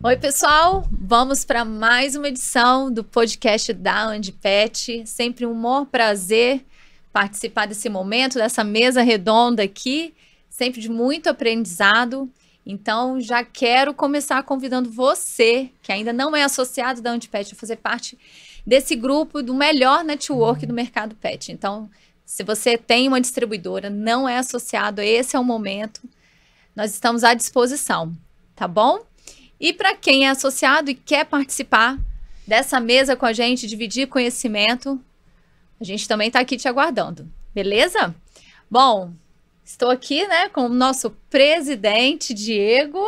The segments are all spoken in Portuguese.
Oi, pessoal! Vamos para mais uma edição do podcast da Andipet. Sempre um maior prazer participar desse momento, dessa mesa redonda aqui, sempre de muito aprendizado. Então, já quero começar convidando você, que ainda não é associado da Andipet, a fazer parte desse grupo do melhor network do mercado pet. Então, se você tem uma distribuidora, não é associado, esse é o momento. Nós estamos à disposição, tá bom? E para quem é associado e quer participar dessa mesa com a gente, dividir conhecimento, a gente também está aqui te aguardando, beleza? Bom, estou aqui, né, com o nosso presidente, Diego.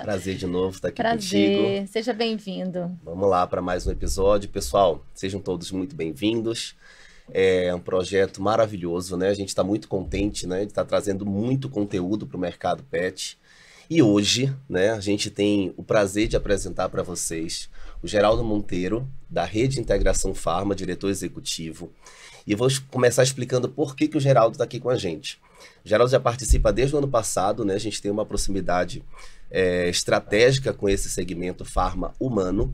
Prazer de novo estar aqui Prazer. contigo. Seja bem-vindo. Vamos lá para mais um episódio. Pessoal, sejam todos muito bem-vindos. É um projeto maravilhoso, né? A gente está muito contente, né, de estar trazendo muito conteúdo para o mercado pet. E hoje, né, a gente tem o prazer de apresentar para vocês o Geraldo Monteiro, da Rede Integração Pharma, diretor executivo. E vou começar explicando por que o Geraldo está aqui com a gente. O Geraldo já participa desde o ano passado, né? A gente tem uma proximidade estratégica com esse segmento farma humano,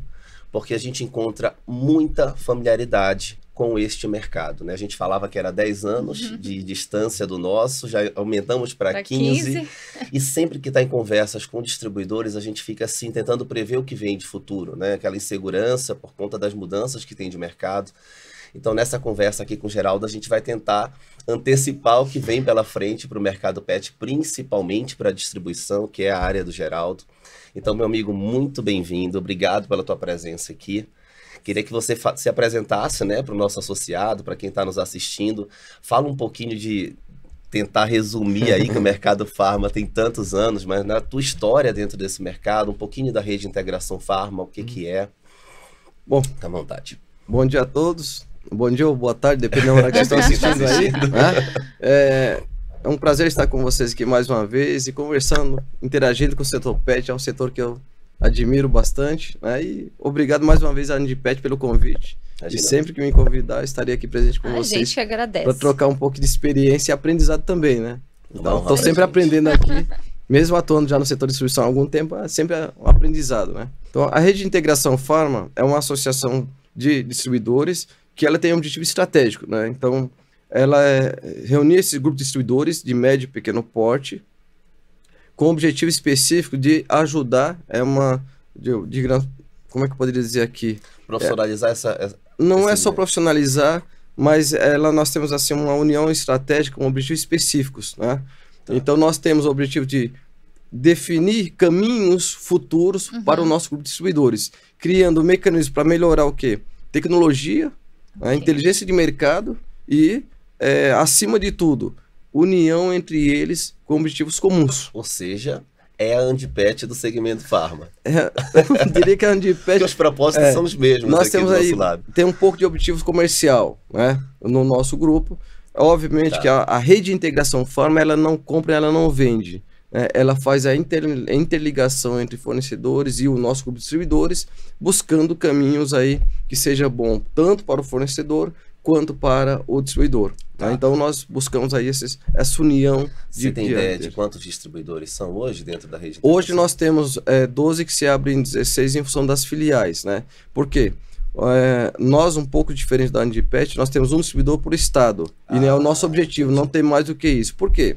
porque a gente encontra muita familiaridade com este mercado, né? A gente falava que era 10 anos de distância do nosso, já aumentamos para 15. E sempre que está em conversas com distribuidores, a gente fica assim, tentando prever o que vem de futuro, né? Aquela insegurança por conta das mudanças que tem de mercado. Então, nessa conversa aqui com o Geraldo, a gente vai tentar antecipar o que vem pela frente para o mercado pet, principalmente para a distribuição, que é a área do Geraldo. Então, meu amigo, muito bem-vindo. Obrigado pela tua presença aqui. Queria que você se apresentasse, né, para o nosso associado, para quem está nos assistindo. Fala um pouquinho de tentar resumir aí que o mercado farma tem tantos anos, mas na tua história dentro desse mercado, um pouquinho da Rede Integração Pharma, o que que é. Bom, fica à vontade. Bom dia a todos. Bom dia ou boa tarde, dependendo da hora que estão assistindo aí. É um prazer estar com vocês aqui mais uma vez e conversando, interagindo com o setor pet. É um setor que eu admiro bastante, né? E obrigado mais uma vez à Andipet pelo convite. E sempre que me convidar, estarei aqui presente com vocês. A gente agradece. Para trocar um pouco de experiência e aprendizado também, né? Então, estou sempre aprendendo aqui, mesmo atuando já no setor de distribuição há algum tempo, é sempre um aprendizado, né? Então, a Rede de Integração Pharma é uma associação de distribuidores que ela tem um objetivo estratégico, né? Então, ela reunir esse grupo de distribuidores de médio e pequeno porte, com o objetivo específico de ajudar, como é que eu poderia dizer aqui? Profissionalizar não é só profissionalizar, mas nós temos assim uma união estratégica com objetivos específicos, né? Tá. Então nós temos o objetivo de definir caminhos futuros para o nosso grupo de distribuidores, criando mecanismos para melhorar o quê? Tecnologia, a inteligência de mercado e, acima de tudo, união entre eles com objetivos comuns. Ou seja, é a Andipet do segmento farma. Eu diria que a Andipet... Porque os propósitos são os mesmos nós aqui temos do aí, nosso lado. Tem um pouco de objetivo comercial, né, no nosso grupo. Obviamente que a rede de integração farma, ela não compra, ela não vende. Né? Ela faz a interligação entre fornecedores e o nosso grupo de distribuidores, buscando caminhos aí que seja bom tanto para o fornecedor quanto para o distribuidor. Tá? Então nós buscamos aí essa união. Você tem ideia de quantos distribuidores são hoje dentro da rede? Hoje nós temos 12 que se abrem, 16 em função das filiais, né? Por quê? Nós, um pouco diferente da Andipet, nós temos um distribuidor por estado. E é o nosso objetivo, não tem mais do que isso. Por quê?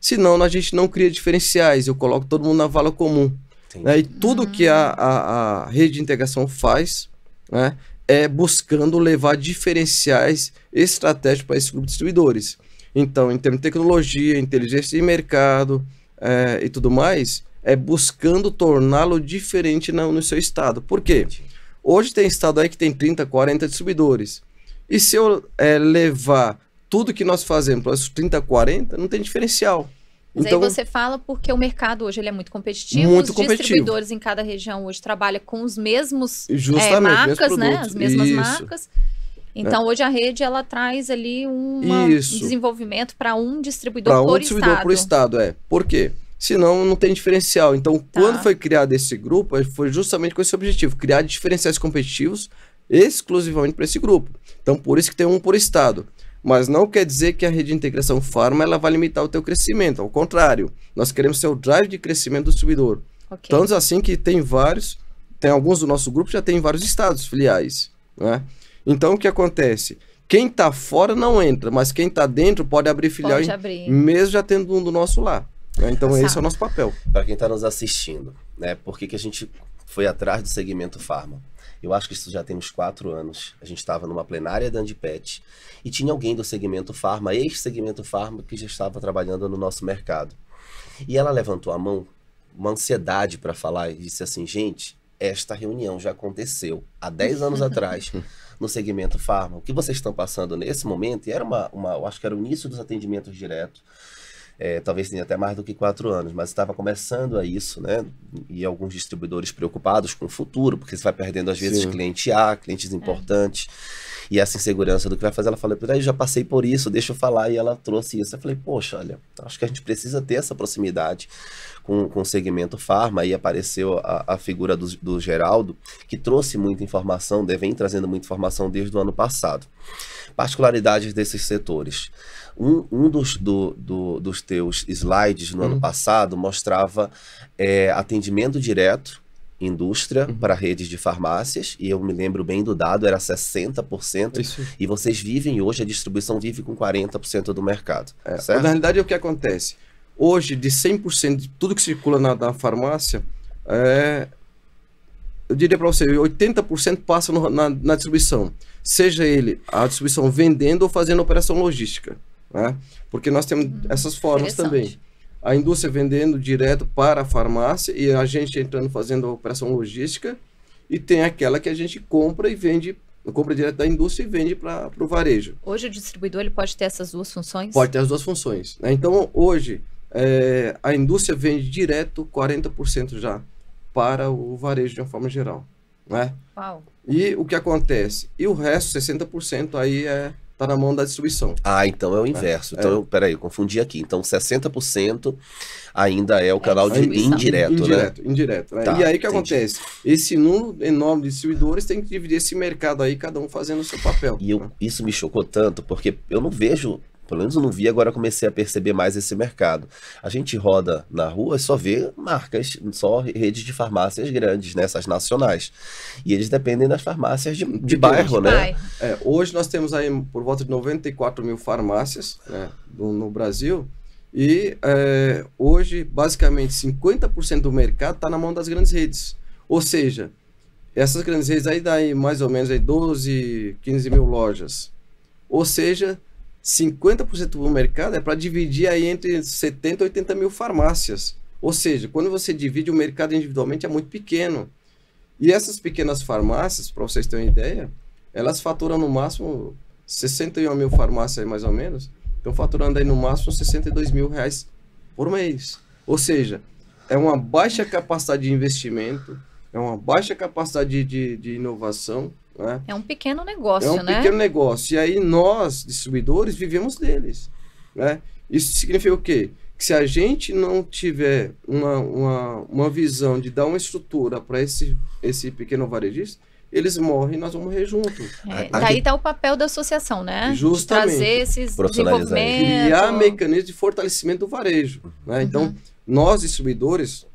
Senão a gente não cria diferenciais, eu coloco todo mundo na vala comum. Né? E tudo que a rede de integração faz, né, é buscando levar diferenciais estratégicos para esses grupos de distribuidores. Então, em termos de tecnologia, inteligência de mercado e tudo mais, é buscando torná-lo diferente no seu estado. Por quê? Hoje tem estado aí que tem 30, 40 distribuidores. E se eu levar tudo que nós fazemos para os 30, 40, não tem diferencial. Mas então, aí você fala porque o mercado hoje ele é muito competitivo. Muito os competitivo. Distribuidores em cada região hoje trabalham com os mesmos marcas, né? As mesmas marcas. Então hoje a rede ela traz ali um desenvolvimento para um distribuidor por estado. Por estado, Por quê? senão não tem diferencial. Então, quando foi criado esse grupo, foi justamente com esse objetivo, criar diferenciais competitivos exclusivamente para esse grupo. Então, por isso que tem um por estado. Mas não quer dizer que a rede de integração farma ela vai limitar o teu crescimento. Ao contrário, nós queremos ser o drive de crescimento do distribuidor. Okay. Tanto assim que tem alguns do nosso grupo já tem vários estados filiais, né? Então, o que acontece? Quem está fora não entra, mas quem está dentro pode abrir filial, mesmo já tendo um do nosso lá. Né? Então, esse é o nosso papel. Para quem está nos assistindo, né? Por que a gente foi atrás do segmento farma? Eu acho que isso já tem uns 4 anos. A gente estava numa plenária da Andipet e tinha alguém do segmento farma, ex-segmento farma, que já estava trabalhando no nosso mercado. E ela levantou a mão, uma ansiedade para falar, e disse assim, gente, esta reunião já aconteceu há 10 anos atrás no segmento farma. O que vocês estão passando nesse momento, e era eu acho que era o início dos atendimentos diretos, talvez tenha até mais do que 4 anos, mas estava começando a isso, né? E alguns distribuidores preocupados com o futuro, porque você vai perdendo às vezes clientes importantes, e essa insegurança do que vai fazer. Ela falou, peraí, já passei por isso, deixa eu falar, e ela trouxe isso. Eu falei, poxa, olha, acho que a gente precisa ter essa proximidade com o segmento farma. Aí apareceu a figura do Geraldo, que trouxe muita informação, vem trazendo muita informação desde o ano passado. Particularidades desses setores. Um dos teus slides no ano passado mostrava atendimento direto, indústria para redes de farmácias, e eu me lembro bem do dado, era 60%, isso. E vocês vivem hoje, a distribuição vive com 40% do mercado. Certo? Na realidade é o que acontece. Hoje, de 100% de tudo que circula na farmácia, eu diria para você, 80% passa na distribuição. Seja ele a distribuição vendendo ou fazendo operação logística. Né? Porque nós temos essas formas também. A indústria vendendo direto para a farmácia e a gente entrando fazendo a operação logística, e tem aquela que a gente compra e vende, compra direto da indústria e vende para o varejo. Hoje o distribuidor ele pode ter essas duas funções? Pode ter as duas funções. Né? Então hoje a indústria vende direto 40% já para o varejo de uma forma geral. Né? Uau. E o que acontece? E o resto, 60% aí está na mão da distribuição. Ah, então é o inverso. Então, peraí, eu confundi aqui. Então, 60% ainda é o canal de indireto, né? Indireto. Né? Tá, e aí o que acontece? Esse número enorme de distribuidores tem que dividir esse mercado aí, cada um fazendo o seu papel. E isso me chocou tanto, porque eu não vejo, pelo menos eu não vi, agora comecei a perceber mais esse mercado. A gente roda na rua e só vê marcas, só redes de farmácias grandes, né? Essas nacionais. E eles dependem das farmácias de bairro, né? Hoje nós temos aí por volta de 94 mil farmácias, né, no Brasil. E hoje, basicamente, 50% do mercado está na mão das grandes redes. Ou seja, essas grandes redes aí dá mais ou menos aí 12, 15 mil lojas. Ou seja, 50% do mercado é para dividir aí entre 70 e 80 mil farmácias. Ou seja, quando você divide o mercado individualmente é muito pequeno. E essas pequenas farmácias, para vocês terem uma ideia, elas faturam no máximo 61 mil farmácias aí mais ou menos, estão faturando aí no máximo 62 mil reais por mês. Ou seja, é uma baixa capacidade de investimento, é uma baixa capacidade de inovação. Né? É um pequeno negócio, né? É um pequeno negócio. E aí nós, distribuidores, vivemos deles. Né? Isso significa o quê? Que se a gente não tiver uma visão de dar uma estrutura para esse pequeno varejista, eles morrem e nós vamos morrer junto. Daí está o papel da associação, né? Justamente. De trazer esses desenvolvimentos. Criar mecanismos de fortalecimento do varejo. Né? Então, nós, distribuidores,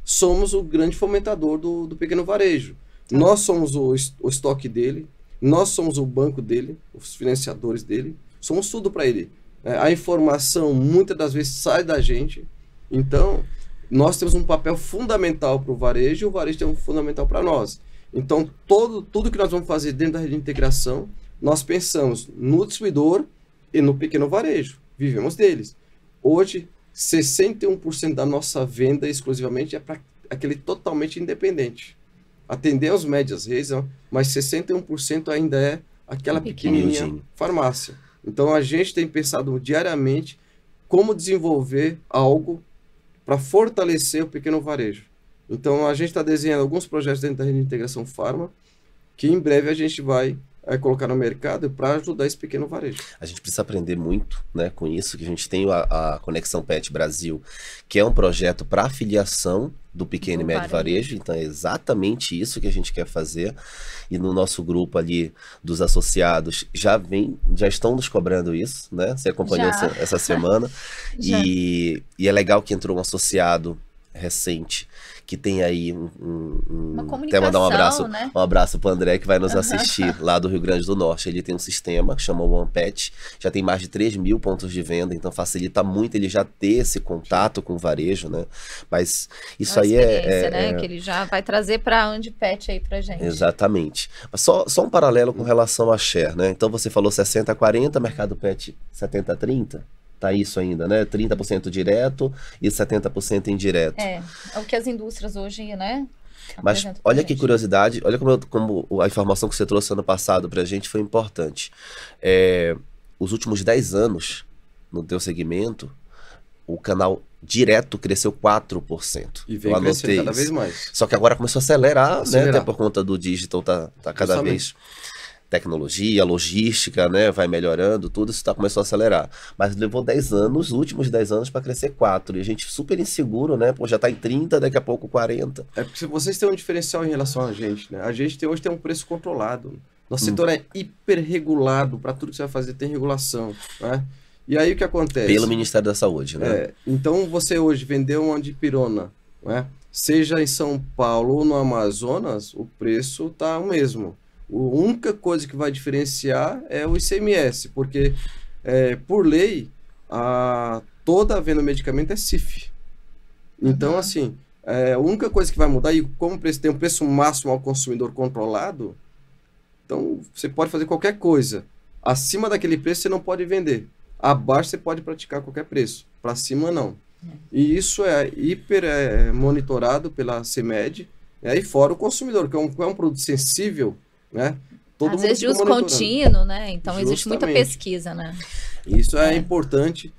somos o grande fomentador do pequeno varejo. Nós somos o estoque dele, nós somos o banco dele, os financiadores dele, somos tudo para ele. A informação, muitas das vezes, sai da gente. Então, nós temos um papel fundamental para o varejo e o varejo tem um fundamental para nós. Então, tudo que nós vamos fazer dentro da rede de integração, nós pensamos no distribuidor e no pequeno varejo. Vivemos deles. Hoje, 61% da nossa venda exclusivamente é para aquele totalmente independente. Atendemos médias redes, mas 61% ainda é aquela pequenininha farmácia. Então, a gente tem pensado diariamente como desenvolver algo para fortalecer o pequeno varejo. Então, a gente está desenhando alguns projetos dentro da rede de integração farma, que em breve a gente vai colocar no mercado para ajudar esse pequeno varejo. A gente precisa aprender muito, né, com isso, que a gente tem a Conexão Pet Brasil, que é um projeto para afiliação do pequeno e médio varejo, então é exatamente isso que a gente quer fazer, e no nosso grupo ali dos associados já estão nos cobrando isso, né, você acompanhou essa semana, e é legal que entrou um associado recente, que tem aí uma comunicação, até mandar né? Um abraço pro André, que vai nos assistir lá do Rio Grande do Norte. Ele tem um sistema que chama One Pet, já tem mais de 3.000 pontos de venda, então facilita muito ele já ter esse contato com o varejo, né? Mas isso aí né? Que ele já vai trazer para onde Pet aí pra gente. Exatamente. Mas só um paralelo com relação à share, né? Então você falou 60-40, mercado Pet 70-30? Tá isso ainda, né? 30% direto e 70% indireto. É o que as indústrias hoje, né? Mas olha que curiosidade, olha como a informação que você trouxe ano passado pra gente foi importante. Os últimos 10 anos, no teu segmento, o canal direto cresceu 4%. E vem crescendo cada vez mais. Só que agora começou a acelerar, né? Até por conta do digital, tá cada vez... Tecnologia, logística, né, vai melhorando, tudo isso começou a acelerar. Mas levou 10 anos, os últimos 10 anos, para crescer 4. E a gente super inseguro, né? Pô, já tá em 30, daqui a pouco 40. É porque vocês têm um diferencial em relação a gente, né? A gente hoje tem um preço controlado. Nosso setor é hiper regulado, para tudo que você vai fazer tem regulação, né? E aí o que acontece? Pelo Ministério da Saúde, né? Então você hoje vendeu uma dipirona, né? Seja em São Paulo ou no Amazonas, o preço tá o mesmo. A única coisa que vai diferenciar é o ICMS, porque por lei toda a venda de medicamento é CIF. Então, assim, a única coisa que vai mudar, e como o preço tem um preço máximo ao consumidor controlado, então você pode fazer qualquer coisa. Acima daquele preço você não pode vender. Abaixo você pode praticar qualquer preço. Para cima não. E isso é hiper monitorado pela CMED, e fora o consumidor, que é um produto sensível, né? Às vezes de uso contínuo, né? Então existe muita pesquisa, né? Isso é importante,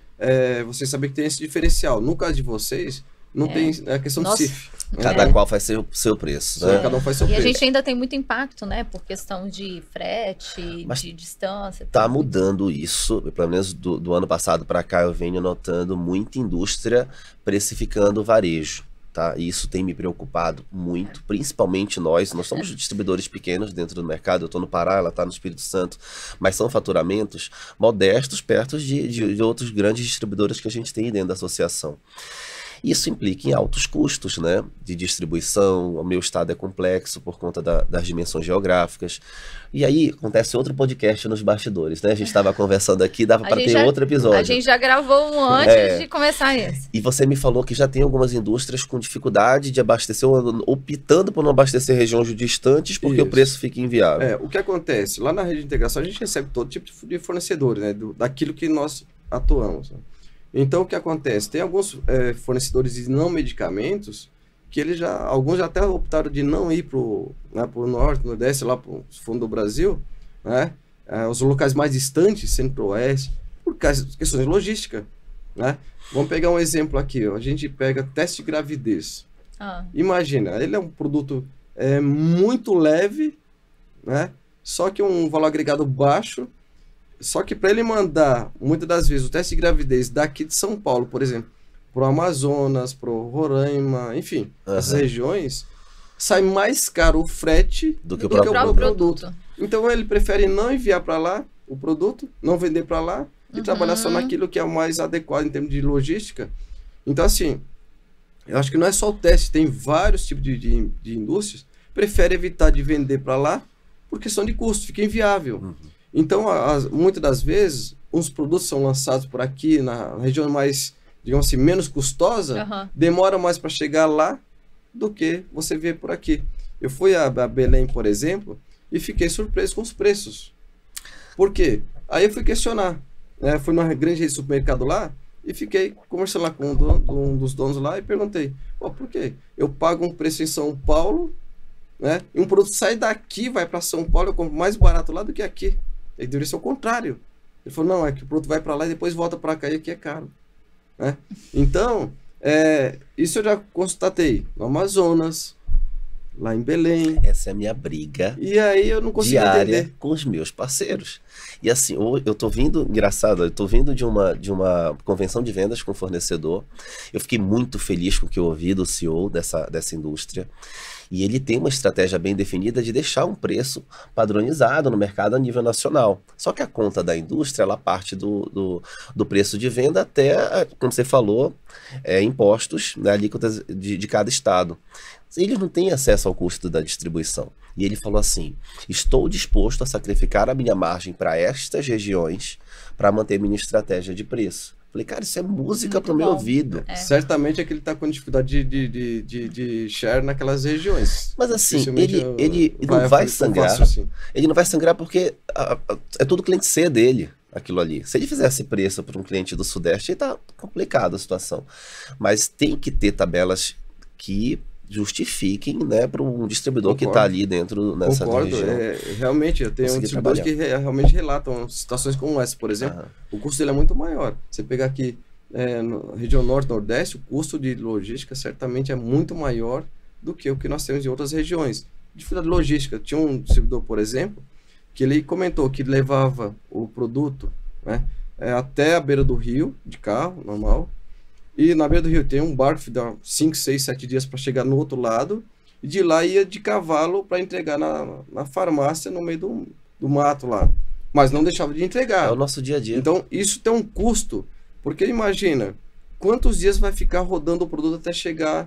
você saber que tem esse diferencial. No caso de vocês, não tem a questão de CIF. Cada qual faz seu preço, né? Cada um faz seu preço. E a gente ainda tem muito impacto, né? Por questão de frete, de distância. Tá mudando isso, pelo menos do ano passado para cá eu venho notando muita indústria precificando o varejo. Tá? E isso tem me preocupado muito, principalmente nós somos distribuidores pequenos dentro do mercado, eu estou no Pará, ela está no Espírito Santo, mas são faturamentos modestos perto de outros grandes distribuidores que a gente tem dentro da associação. Isso implica em altos custos, né, de distribuição. O meu estado é complexo por conta das dimensões geográficas. E aí acontece outro podcast nos bastidores, né? A gente estava conversando aqui, dava para ter outro episódio. A gente já gravou um antes de começar esse. E você me falou que já tem algumas indústrias com dificuldade de abastecer, optando por não abastecer regiões distantes porque o preço fica inviável. O que acontece? Lá na rede de integração a gente recebe todo tipo de fornecedores, né? Daquilo que nós atuamos, né? Então, o que acontece? Tem alguns fornecedores de não medicamentos que alguns já até optaram de não ir para o norte, nordeste, lá para o fundo do Brasil, né? Os locais mais distantes, centro-oeste, por questões de logística, né? Vamos pegar um exemplo aqui, ó. A gente pega teste de gravidez. Imagina, ele é um produto muito leve, né? Só que um valor agregado baixo. Só que para ele mandar, muitas das vezes, o teste de gravidez daqui de São Paulo, por exemplo, para o Amazonas, para o Roraima, enfim, essas regiões, sai mais caro o frete do que o próprio produto. Então ele prefere não enviar para lá o produto, não vender para lá e trabalhar só naquilo que é o mais adequado em termos de logística. Então, assim, eu acho que não é só o teste, tem vários tipos de indústrias, prefere evitar de vender para lá por questão de custo, fica inviável. Então, muitas das vezes, uns produtos são lançados por aqui, na região mais, digamos assim, menos custosa, demora mais para chegar lá do que você vê por aqui. Eu fui a Belém, por exemplo, e fiquei surpreso com os preços. Por quê? Aí eu fui questionar. Fui numa grande rede de supermercado lá e fiquei conversando lá com um dos donos lá e perguntei, por quê? Eu pago um preço em São Paulo, né? E um produto sai daqui, vai para São Paulo, eu compro mais barato lá do que aqui. Ele deveria ser o contrário. Ele falou, não, é que o produto vai para lá e depois volta para cá e aqui é caro. Né? Então, isso eu já constatei no Amazonas, lá em Belém. Essa é a minha briga E aí eu não consegui diária entender. com os meus parceiros. E assim, eu tô vindo, engraçado, eu tô vindo de uma convenção de vendas com fornecedor. Eu fiquei muito feliz com o que eu ouvi do CEO dessa indústria. E ele tem uma estratégia bem definida de deixar um preço padronizado no mercado a nível nacional. Só que a conta da indústria, ela parte do preço de venda até, como você falou, impostos, né, alíquotas de cada estado. Eles não têm acesso ao custo da distribuição. E ele falou assim: estou disposto a sacrificar a minha margem para estas regiões para manter minha estratégia de preço. Falei, cara, isso é música Muito para o meu bom. ouvido. Certamente é que ele está com dificuldade de share naquelas regiões. Mas assim, Dificilmente ele não vai tão sangrar. fácil assim. Ele não vai sangrar porque é tudo cliente C dele, aquilo ali. Se ele fizesse preço para um cliente do Sudeste, aí tá complicada a situação. Mas tem que ter tabelas que justifiquem, né, para um distribuidor que está ali dentro nessa Concordo, região. realmente, eu tenho Conseguir distribuidores que realmente relatam situações como essa, por exemplo, Aham. o custo dele é muito maior. Você pegar aqui na região norte, nordeste, o custo de logística certamente é muito maior do que o que nós temos em outras regiões. Dificuldade logística, tinha um distribuidor, por exemplo, que ele comentou que levava o produto, né, até a beira do rio, de carro, normal, e na beira do rio tem um barco que dá 5, 6, 7 dias para chegar no outro lado, e de lá ia de cavalo para entregar na farmácia no meio do mato lá. Mas não deixava de entregar. É o nosso dia a dia. Então isso tem um custo, porque imagina, quantos dias vai ficar rodando o produto até chegar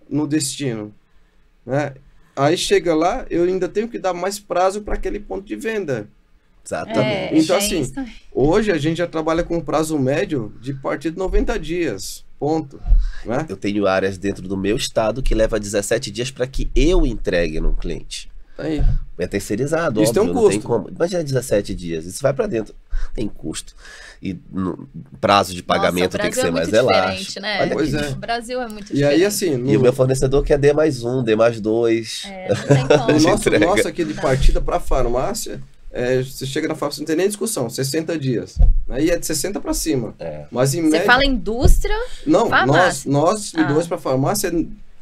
no destino, né? Aí chega lá, eu ainda tenho que dar mais prazo para aquele ponto de venda. Exatamente. Então, tem assim, isso também. Hoje a gente já trabalha com um prazo médio de partir de 90 dias, ponto, né? Eu tenho áreas dentro do meu estado que leva 17 dias para que eu entregue no cliente. Tá aí. É terceirizado, Isso óbvio, tem um não tem custo. como. Imagina 17 dias, isso vai para dentro. Tem custo. E prazo de pagamento Nossa, tem que ser o mais Brasil é muito elástico. diferente, né? Olha Pois aqui. é. O Brasil é muito E diferente. aí, assim, E o meu fornecedor quer D+1, D+2. Não tem como. no entrega. nosso aqui de partida para farmácia, você chega na farmácia, não tem nem discussão, 60 dias. Aí é de 60 para cima. É. Mas em Você média... fala indústria, Não, farmácia. nós distribuidores para farmácia,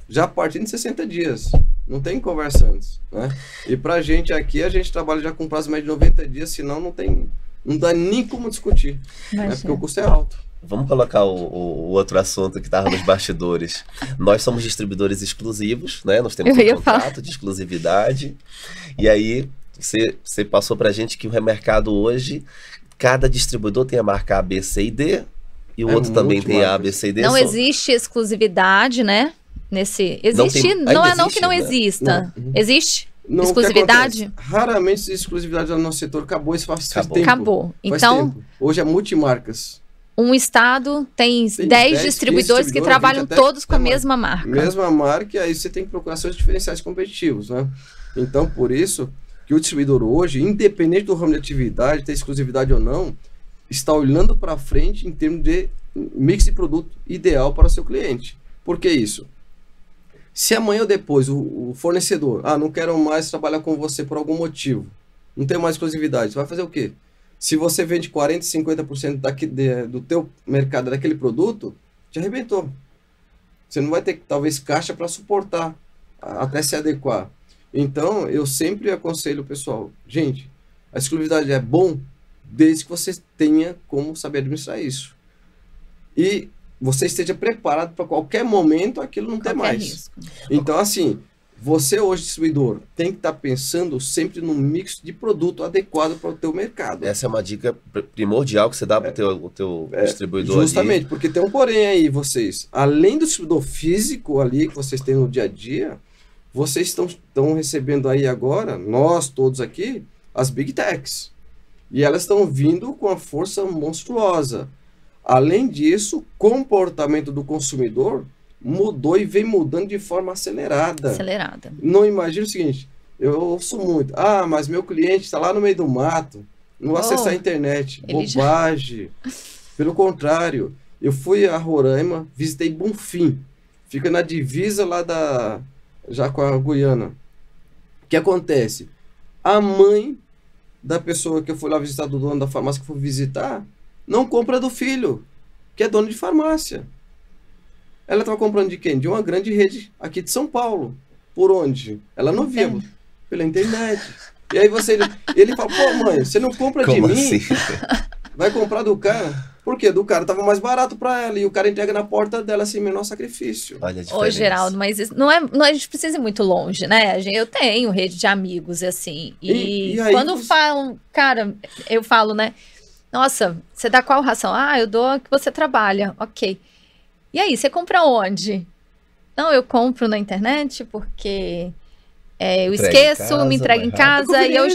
já partindo de 60 dias. Não tem conversa antes, né? E pra gente aqui, a gente trabalha já com prazo médio de 90 dias, senão não dá nem como discutir, né? Porque o custo é alto. Vamos colocar o outro assunto que estava nos bastidores. Nós somos distribuidores exclusivos, né? Nós temos Eu um ia contrato de exclusividade. E aí, você passou pra gente que o mercado hoje, cada distribuidor tem a marca A, B, C e D. E o outro também tem a B, C e D. não existe exclusividade, né? Existe, tem- não é ainda não que não existe, né? exista. Não. Existe? Não, o que Exclusividade? acontece? Raramente existe exclusividade no nosso setor. Acabou isso faz Acabou. tempo. Acabou. Faz Então, tempo. Hoje é multimarcas. um estado tem 10 10, distribuidores 15 que distribuidores, trabalham 20 até todos com a mais. mesma marca. Mesma marca, e aí você tem que procurar seus diferenciais competitivos, né? Então, por isso que o distribuidor hoje, independente do ramo de atividade, ter exclusividade ou não, está olhando para frente em termos de mix de produto ideal para o seu cliente. Por que isso? Se amanhã ou depois o fornecedor, não quero mais trabalhar com você por algum motivo, não tenho mais exclusividade, você vai fazer o quê? Se você vende 40%, 50% do teu mercado daquele produto, te arrebentou. Você não vai ter, talvez, caixa para suportar, até se adequar. Então, eu sempre aconselho o pessoal, gente, a exclusividade é bom desde que você tenha como saber administrar isso. E você esteja preparado para qualquer momento aquilo não ter Qualquer mais. risco. Então, assim, você hoje, distribuidor, tem que estar pensando sempre num mix de produto adequado para o teu mercado. Essa é uma dica primordial que você dá para o teu distribuidor. Justamente, ali. porque tem um porém aí, vocês. Além do distribuidor físico ali que vocês têm no dia a dia, vocês estão recebendo aí agora, nós todos aqui, as Big Techs. E elas estão vindo com uma força monstruosa. Além disso, o comportamento do consumidor mudou e vem mudando de forma acelerada. Acelerada. Não imagina o seguinte, eu ouço muito, mas meu cliente está lá no meio do mato, não vai acessar a internet, bobagem. Pelo contrário, eu fui a Roraima, visitei Bonfim, fica na divisa lá já com a Guiana. O que acontece? A mãe da pessoa que eu fui lá visitar, do dono da farmácia que eu fui visitar, não compra do filho, que é dono de farmácia. Ela estava comprando de quem? De uma grande rede aqui de São Paulo. por onde? Ela não via pela internet. E aí ele fala, pô, mãe, você não compra de mim, assim? vai comprar do cara. Por quê? Do cara tava mais barato para ela e o cara entrega na porta dela sem menor sacrifício. Olha a diferença. Ô, Geraldo, mas isso não a gente precisa ir muito longe, né? Eu tenho rede de amigos, assim, e aí quando falam, cara, eu falo, né? Nossa, você dá qual ração? Ah, eu dou a que você trabalha, ok. E aí, você compra onde? Não, eu compro na internet porque eu esqueço, me entrego em casa e eu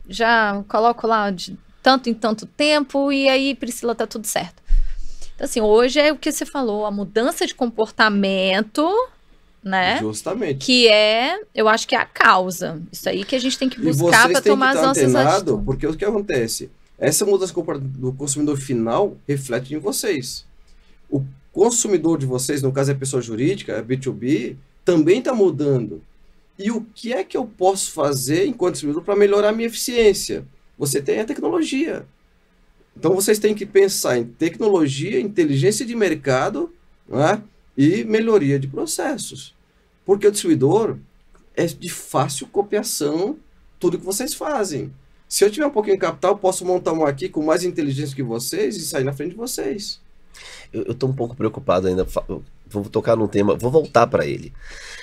já coloco lá de tanto em tanto tempo e aí, Priscila, tá tudo certo. Então, assim, hoje é o que você falou, a mudança de comportamento, né? Justamente. Que eu acho que é a causa. Isso aí que a gente tem que buscar para tomar as nossas atitudes. Porque o que acontece? Essa mudança do consumidor final reflete em vocês. O consumidor de vocês, no caso é a pessoa jurídica, a B2B, também está mudando. E o que é que eu posso fazer enquanto consumidor para melhorar a minha eficiência? Você tem a tecnologia. Então vocês têm que pensar em tecnologia, inteligência de mercado, né, e melhoria de processos. Porque o distribuidor é de fácil copiação tudo que vocês fazem. Se eu tiver um pouquinho de capital, eu posso montar um aqui com mais inteligência que vocês e sair na frente de vocês. Eu tô um pouco preocupado ainda. Vou tocar num tema, vou voltar para ele.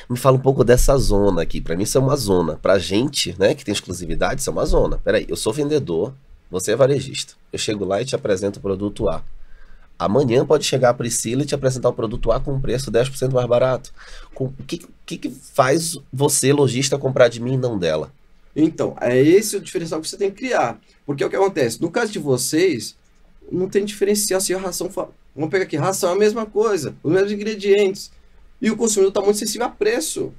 Me fala um pouco dessa zona aqui. Para mim, isso é uma zona. Pra gente, né, que tem exclusividade, isso é uma zona. Peraí, eu sou vendedor, você é varejista. Eu chego lá e te apresento o produto A. Amanhã pode chegar a Priscila e te apresentar o produto A com um preço 10% mais barato. O que faz você, lojista, comprar de mim e não dela? Então, é esse o diferencial que você tem que criar. Porque é o que acontece. No caso de vocês, não tem diferencial se a ração... Vamos pegar aqui, ração é a mesma coisa, os mesmos ingredientes. E o consumidor está muito sensível a preço.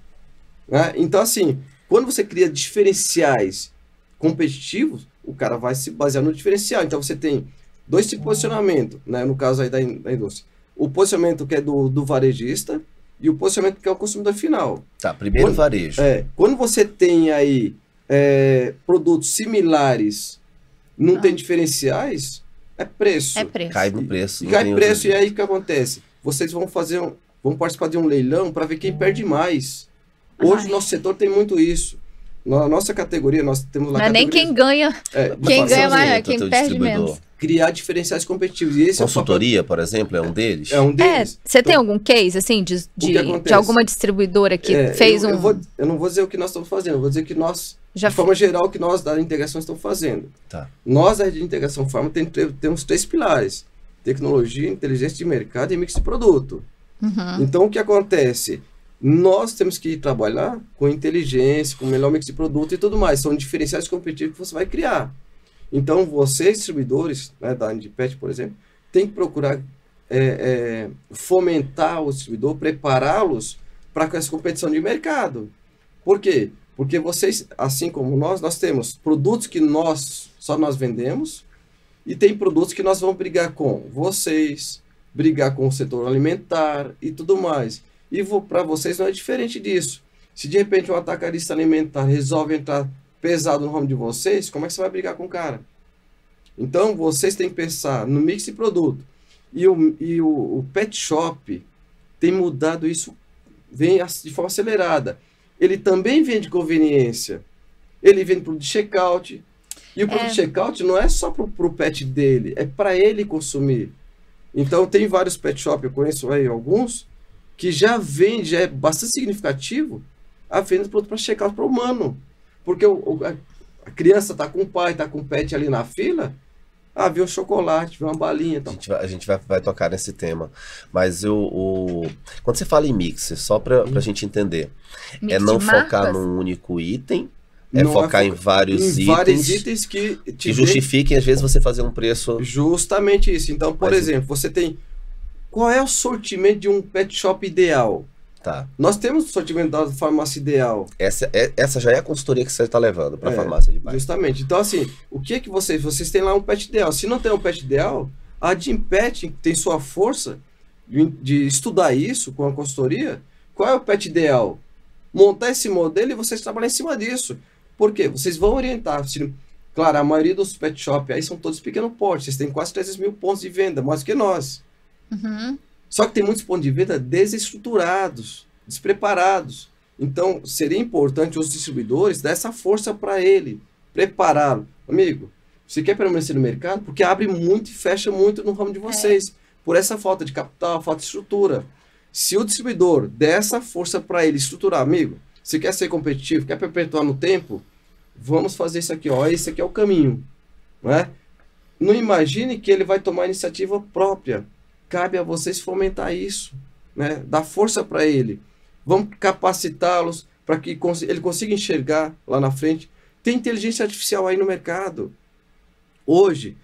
Né? Então, assim, quando você cria diferenciais competitivos, o cara vai se basear no diferencial. Então, você tem dois tipos de posicionamento, né? No caso aí da indústria. O posicionamento que é do varejista e o posicionamento que é o consumidor final. Tá, primeiro varejo. Quando você tem aí produtos similares, não tem diferenciais, é preço. É preço. Cai no preço. Cai preço, e aí o que acontece? Vocês vão participar de um leilão para ver quem perde mais. Hoje o nosso setor tem muito isso. Na nossa categoria, nós temos lá. Não é nem quem ganha. Quem ganha mais, é quem perde menos. Criar diferenciais competitivos. E esse consultoria, por exemplo, é um deles? É um deles. Você tem algum case, assim, de alguma distribuidora que fez eu não vou dizer o que nós estamos fazendo, eu vou dizer que nós, de forma geral, o que nós da integração estamos fazendo. Tá. Nós, da de integração farma, temos 3 pilares: tecnologia, inteligência de mercado e mix de produto. Uhum. Então, o que acontece? Nós temos que trabalhar com inteligência, com melhor mix de produto e tudo mais. São diferenciais competitivos que você vai criar. Então, vocês, distribuidores, né, da Andipet, por exemplo, tem que procurar fomentar o distribuidor, prepará-los para essa competição de mercado. Por quê? Porque vocês, assim como nós temos produtos que só nós vendemos e tem produtos que nós vamos brigar com vocês, brigar com o setor alimentar e tudo mais. E para vocês não é diferente disso. Se de repente um atacarista alimentar resolve entrar pesado no ramo de vocês, como é que você vai brigar com o cara? Então, vocês têm que pensar no mix de produto. E o pet shop tem mudado isso, vem de forma acelerada. Ele também vende conveniência. Ele vende produto de checkout. E o produto de checkout não é só para o pet dele, é para ele consumir. Então, tem vários pet shops, eu conheço aí alguns, que já vende, é bastante significativo, a venda de produto para checkout para o humano. Porque a criança está com o pai, está com o pet ali na fila, vê um chocolate, vê uma balinha. Então. A gente vai tocar nesse tema. Mas quando você fala em mix, só para a gente entender, mix não focar marcas num único item, focar em vários itens que justifiquem, às vezes, você fazer um preço... Justamente isso. Então, por exemplo, você tem... Qual é o sortimento de um pet shop ideal? Tá. Nós temos o sortimento da farmácia ideal. Essa já é a consultoria que você está levando para a farmácia de bairro. Justamente. Então, assim, o que vocês têm lá um pet ideal? Se não tem um pet ideal, a Gimpet tem sua força de estudar isso com a consultoria. Qual é o pet ideal? Montar esse modelo e vocês trabalhar em cima disso. Por quê? Vocês vão orientar. Claro, a maioria dos pet shop aí são todos pequeno porte. Vocês têm quase 300 mil pontos de venda, mais do que nós. Uhum. Só que tem muitos pontos de venda desestruturados, despreparados. Então, seria importante os distribuidores dar essa força para ele, prepará-lo. Amigo, você quer permanecer no mercado? Porque abre muito e fecha muito no ramo de vocês, por essa falta de capital, falta de estrutura. Se o distribuidor der essa força para ele estruturar, amigo, você quer ser competitivo, quer perpetuar no tempo, vamos fazer isso aqui, ó, esse aqui é o caminho, né? Não imagine que ele vai tomar iniciativa própria. Cabe a vocês fomentar isso, né? Dar força para ele. Vamos capacitá-los para que ele consiga enxergar lá na frente. Tem inteligência artificial aí no mercado. Hoje,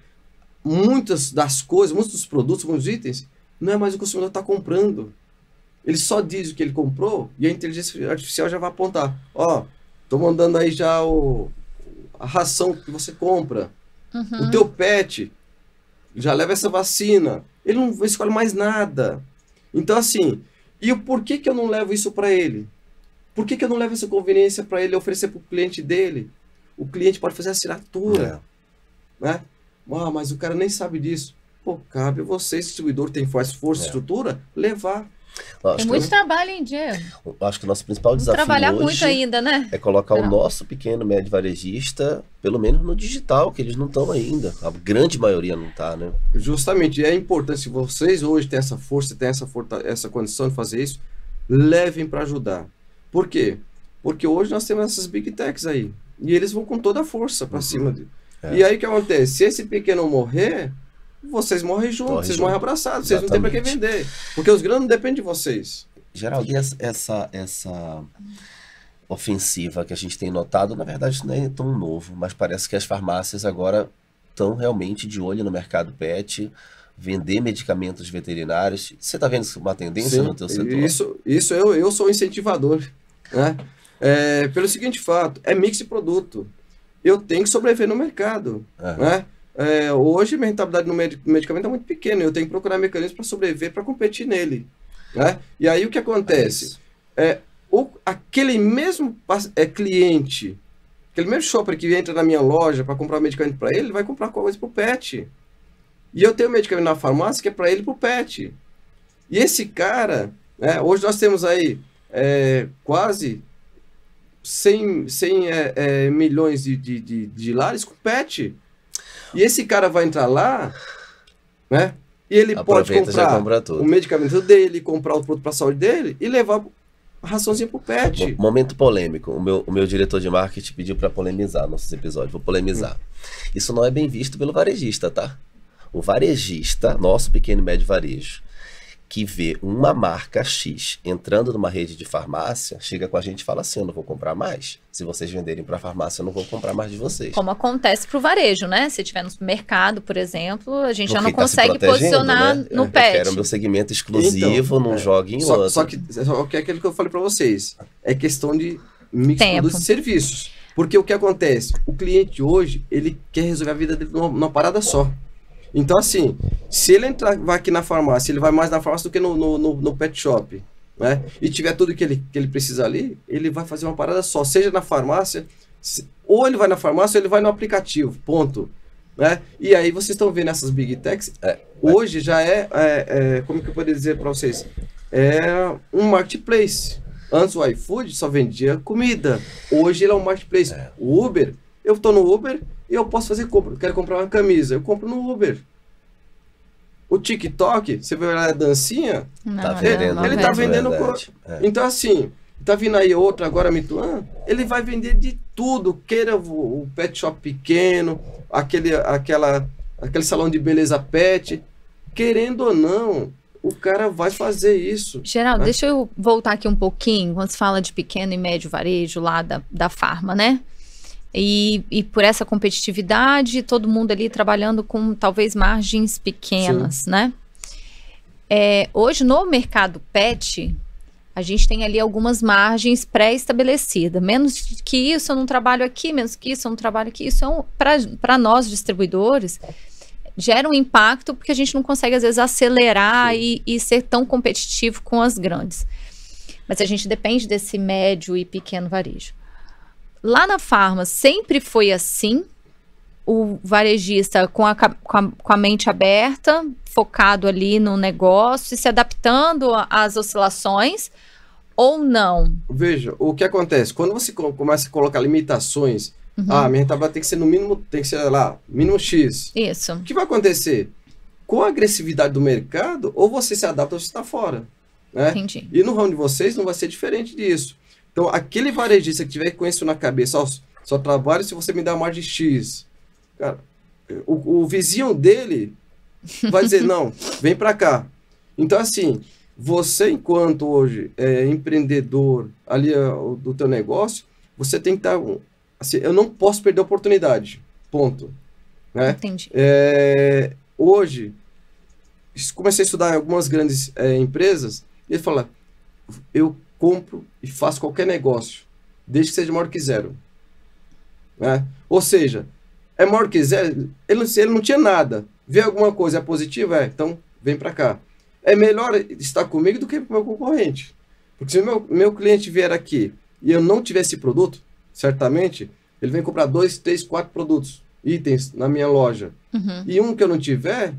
muitas das coisas, muitos dos produtos, muitos itens, não é mais o consumidor que está comprando. Ele só diz o que ele comprou e a inteligência artificial já vai apontar. Ó, estou mandando aí já a ração que você compra. O teu pet já leva essa vacina. Ele não escolhe mais nada. Então, assim, e o porquê que eu não levo isso para ele? Por que eu não levo essa conveniência para ele oferecer para o cliente dele? O cliente pode fazer assinatura. Né? Ah, mas o cara nem sabe disso. Pô, cabe a você, distribuidor, tem força e estrutura, levar. Tem muito trabalho, hein, Diego? Acho que o nosso principal desafio trabalhar hoje muito ainda, né? É colocar o nosso pequeno médio varejista, pelo menos no digital, que eles não estão ainda. A grande maioria não está, né? Justamente, é importante, se vocês hoje têm essa força, têm essa condição de fazer isso, levem para ajudar. Por quê? Porque hoje nós temos essas big techs aí, e eles vão com toda a força para cima dele. E aí o que acontece? Se esse pequeno morrer, vocês morrem juntos, vocês morrem abraçados, vocês não têm para que vender. Porque os grandes não dependem de vocês. Geraldo, e essa ofensiva que a gente tem notado, na verdade isso não é tão novo, mas parece que as farmácias agora estão realmente de olho no mercado pet, vender medicamentos veterinários. Você está vendo isso uma tendência no teu setor? Isso eu sou incentivador. Né? Pelo seguinte fato, é mix de produto. Eu tenho que sobreviver no mercado. Né? Hoje, minha rentabilidade no medicamento é muito pequena. Eu tenho que procurar mecanismos para sobreviver, para competir nele. Né? E aí, o que acontece? Aquele mesmo cliente, aquele mesmo shopper que entra na minha loja para comprar medicamento para ele vai comprar coisa para o pet. E eu tenho medicamento na farmácia que é para ele e para o pet. E esse cara, hoje nós temos aí quase 100 milhões de lares com pet. E esse cara vai entrar lá, né? E ele pode comprar o medicamento dele, comprar o produto para a saúde dele e levar a raçãozinha pro pet. Momento polêmico. O meu diretor de marketing pediu para polemizar nossos episódios. Vou polemizar. Isso não é bem visto pelo varejista, tá? O varejista, nosso pequeno e médio varejo, que vê uma marca X entrando numa rede de farmácia, chega com a gente e fala assim, eu não vou comprar mais. Se vocês venderem para a farmácia, eu não vou comprar mais de vocês. Como acontece para o varejo, né? Se tiver no supermercado, por exemplo, a gente já não consegue posicionar no pet. Eu quero meu segmento exclusivo, não jogue em outro. Só que é aquilo que eu falei para vocês. É questão de mix de produtos e serviços. Porque o que acontece? O cliente hoje, ele quer resolver a vida dele numa parada só. Então, assim, se ele vai aqui na farmácia, ele vai mais na farmácia do que no pet shop, né? E tiver tudo que ele precisa ali, ele vai fazer uma parada só, seja na farmácia, ou ele vai na farmácia ou ele vai no aplicativo, ponto. Né? E aí vocês estão vendo essas big techs, hoje já como que eu poderia dizer para vocês? É um marketplace. Antes o iFood só vendia comida, hoje ele é um marketplace. O Uber, eu estou no Uber, e eu posso fazer compra. Eu quero comprar uma camisa, eu compro no Uber. O TikTok, você vai olhar a dancinha, ele tá vendendo Então, assim, tá vindo aí outra agora, Mituan, ele vai vender de tudo. Queira o pet shop pequeno, aquele salão de beleza pet. Querendo ou não, o cara vai fazer isso. Geraldo, deixa eu voltar aqui um pouquinho, quando se fala de pequeno e médio varejo lá da Farma, né? E por essa competitividade, todo mundo ali trabalhando com talvez margens pequenas, sim, né? Hoje no mercado pet, a gente tem ali algumas margens pré-estabelecidas. Menos que isso eu não trabalho aqui, menos que isso eu não trabalho aqui. Isso para nós distribuidores gera um impacto porque a gente não consegue às vezes acelerar e ser tão competitivo com as grandes. Mas a gente depende desse médio e pequeno varejo. Lá na Farma sempre foi assim, o varejista com a mente aberta, focado ali no negócio e se adaptando às oscilações, ou não? Veja, o que acontece? Quando você começa a colocar limitações, minha rentabilidade tem que ser no mínimo, tem que ser lá, mínimo X. Isso. O que vai acontecer? Com a agressividade do mercado, ou você se adapta ou você está fora. Né? Entendi. E no ramo de vocês não vai ser diferente disso. Então, aquele varejista que tiver com isso na cabeça, só trabalho se você me dá margem X. Cara, o vizinho dele vai dizer, não, vem para cá. Então, assim, você, enquanto hoje é empreendedor ali do teu negócio, você tem que estar... Assim, eu não posso perder a oportunidade. Ponto. Né? Entendi. Hoje, comecei a estudar em algumas grandes empresas, e ele fala, eu compro e faço qualquer negócio, desde que seja maior que zero. Né? Ou seja, é maior que zero, ele não tinha nada. Vê alguma coisa, é positiva? Então vem para cá. É melhor estar comigo do que com o meu concorrente. Porque se o meu cliente vier aqui e eu não tiver esse produto, certamente, ele vem comprar 2, 3, 4 produtos, itens na minha loja. E um que eu não tiver,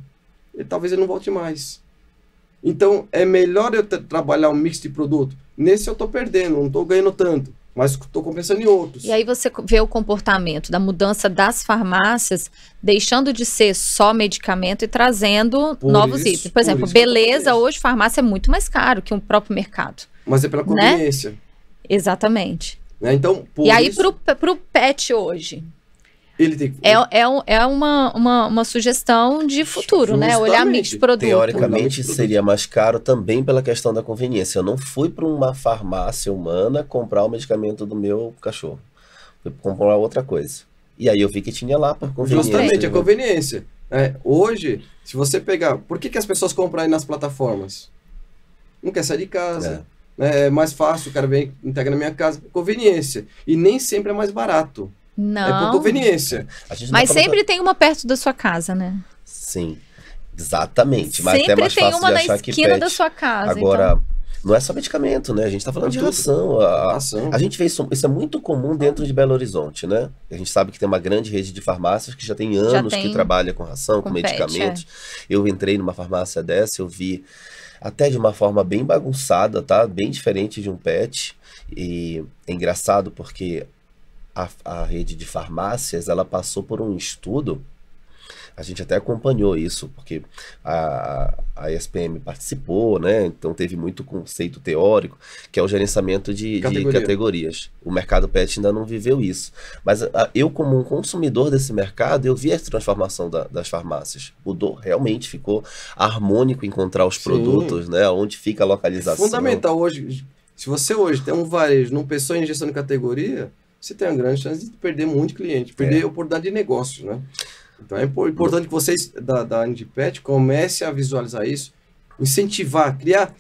talvez ele não volte mais. Então, é melhor eu trabalhar um mix de produto. Nesse eu estou perdendo, não estou ganhando tanto, mas estou compensando em outros. E aí você vê o comportamento da mudança das farmácias, deixando de ser só medicamento e trazendo novos itens. Por exemplo, beleza, hoje farmácia é muito mais caro que o próprio mercado. Mas é pela conveniência. Né? Exatamente. Então, e aí, para o pet hoje... Ele tem que... É uma sugestão de futuro, Justamente. Né? Olhar mix de produto. Teoricamente, seria mais caro também pela questão da conveniência. Eu não fui para uma farmácia humana comprar o medicamento do meu cachorro. Fui comprar outra coisa. E aí eu vi que tinha lá por conveniência. Justamente, a conveniência. Hoje, se você pegar... Por que as pessoas compram aí nas plataformas? Não quer sair de casa. É mais fácil, o cara vem, entrega na minha casa. Conveniência. E nem sempre é mais barato. Não. É por conveniência. Mas sempre tem uma perto da sua casa, né? Sim, exatamente. Mas sempre até mais tem fácil uma de na achar esquina que da sua casa. Agora, então... não é só medicamento, né? A gente tá falando de ração. A gente vê isso é muito comum dentro de Belo Horizonte, né? A gente sabe que tem uma grande rede de farmácias que já tem anos que trabalha com ração, com medicamentos. Eu entrei numa farmácia dessa, eu vi até de uma forma bem bagunçada, tá? Bem diferente de um pet. E é engraçado porque a rede de farmácias, ela passou por um estudo, a gente até acompanhou isso, porque a ESPM participou, né? Então teve muito conceito teórico, que é o gerenciamento de categorias. O mercado pet ainda não viveu isso. Mas eu, como um consumidor desse mercado, eu vi a transformação das farmácias. Mudou, realmente ficou harmônico encontrar os produtos, né? Onde fica a localização. É fundamental hoje, se você hoje tem um varejo, não pensou em gestão de categoria, você tem uma grande chance de perder muito cliente, perder a oportunidade de negócio, né? Então é importante que vocês da Andipet comecem a visualizar isso, incentivar, criar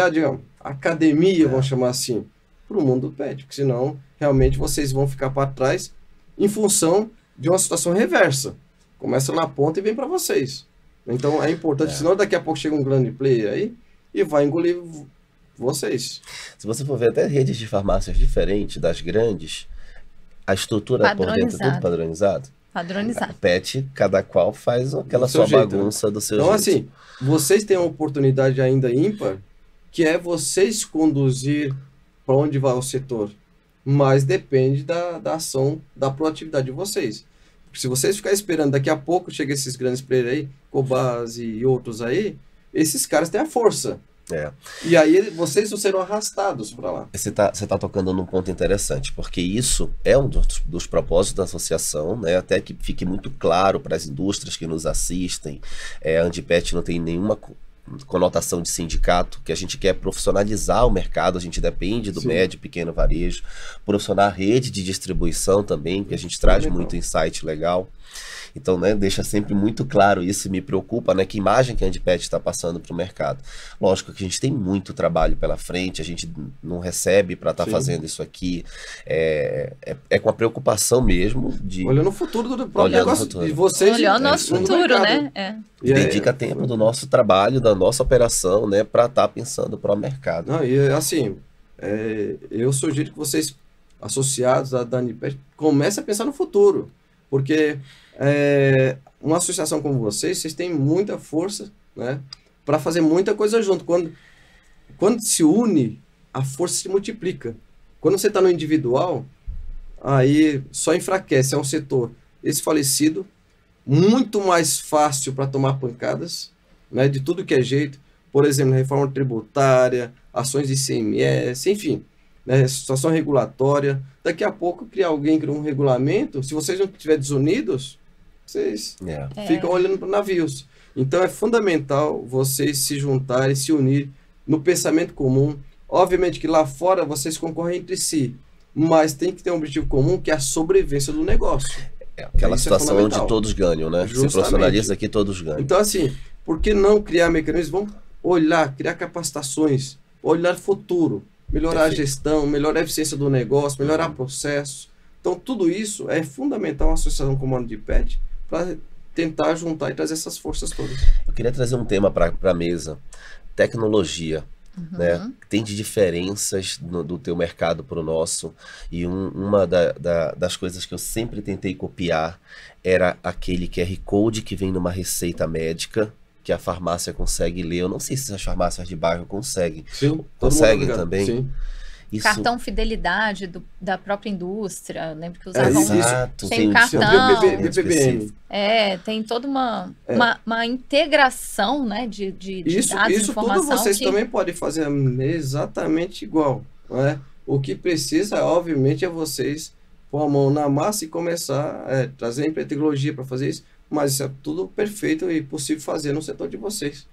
digamos, academia, vamos chamar assim, para o mundo do pet, porque senão realmente vocês vão ficar para trás em função de uma situação reversa. Começa na ponta e vem para vocês. Então é importante, senão daqui a pouco chega um grande player aí e vai engolir vocês. Se você for ver até redes de farmácias diferentes das grandes, a estrutura por dentro é tudo padronizado. Padronizado. Pet, cada qual faz aquela sua bagunça do seu jeito. Então, assim, vocês têm uma oportunidade ainda ímpar, que é vocês conduzir para onde vai o setor. Mas depende da ação, da proatividade de vocês. Porque se vocês ficarem esperando, daqui a pouco chega esses grandes players aí, Cobase e outros aí, esses caras têm a força. E aí vocês não serão arrastados para lá. Você tá tocando num ponto interessante, porque isso é um dos propósitos da associação, né? Até que fique muito claro para as indústrias que nos assistem. A Andipet não tem nenhuma conotação de sindicato, que a gente quer profissionalizar o mercado, a gente depende do médio e pequeno varejo, profissionar a rede de distribuição também, que a gente traz muito insight legal. Então, né, deixa sempre muito claro isso e me preocupa, né, que imagem que a Andipet está passando para o mercado. Lógico que a gente tem muito trabalho pela frente, a gente não recebe para estar fazendo isso aqui. É com a preocupação mesmo de... Olhando o futuro do próprio negócio de vocês. Olhando o nosso futuro, né? Dedica tempo do nosso trabalho, da nossa operação, né, para estar pensando para o mercado. Não, e assim, eu sugiro que vocês, associados da Andipet, comecem a pensar no futuro. Porque uma associação como vocês têm muita força, né, para fazer muita coisa junto. Quando se une, a força se multiplica. Quando você está no individual, aí só enfraquece, é um setor desfalecido, muito mais fácil para tomar pancadas, né, de tudo que é jeito, por exemplo, reforma tributária, ações de ICMS, enfim, né, situação regulatória. Daqui a pouco cria alguém um regulamento, se vocês não estiverem desunidos, vocês ficam olhando para navios. Então é fundamental vocês se juntarem, se unirem no pensamento comum. Obviamente que lá fora vocês concorrem entre si, mas tem que ter um objetivo comum, que é a sobrevivência do negócio. Aquela situação onde todos ganham, né? Justamente. Se profissionaliza aqui, todos ganham. Então, assim, por que não criar mecanismos? Vamos olhar, criar capacitações, olhar futuro, melhorar a gestão, melhorar a eficiência do negócio, melhorar processos. Então, tudo isso é fundamental a Associação Comando de PET para tentar juntar e trazer essas forças todas. Eu queria trazer um tema para a mesa. Tecnologia. Né? Tem de diferenças do teu mercado para o nosso, e uma das coisas que eu sempre tentei copiar era aquele QR Code que vem numa receita médica que a farmácia consegue ler. Eu não sei se as farmácias de bairro conseguem. Sim, conseguem também? Sim. Isso... Cartão fidelidade da própria indústria. Lembro que usavam tem cartão. BPBM. Tem toda uma integração, né, de dados, isso informação. Tudo vocês também podem fazer exatamente igual. Né? O que precisa, obviamente, é vocês pôr a mão na massa e começar a trazer a tecnologia para fazer isso. Mas isso é tudo perfeito e possível fazer no setor de vocês.